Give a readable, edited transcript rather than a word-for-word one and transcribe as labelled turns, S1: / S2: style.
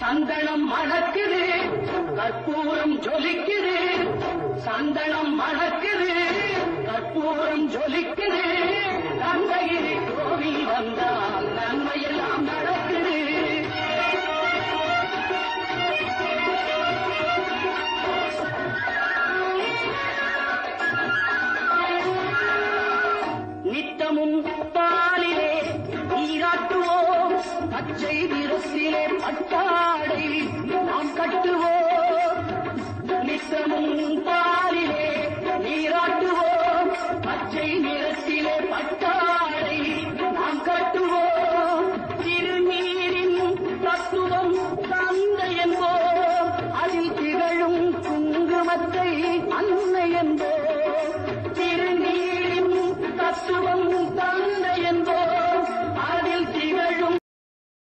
S1: சந்தனம் மணக்குது கற்பூரம் ஜொலிக்குது சந்தனம் மணக்குது கற்பூரம் ஜொலிக்குது தந்தையிலே கோவில் வந்தால் நன்மையெல்லாம் நடக்குது நித்தமும் பாலிலே நீராட்டுவோம் பச்சை நிறத்திலே பட்டா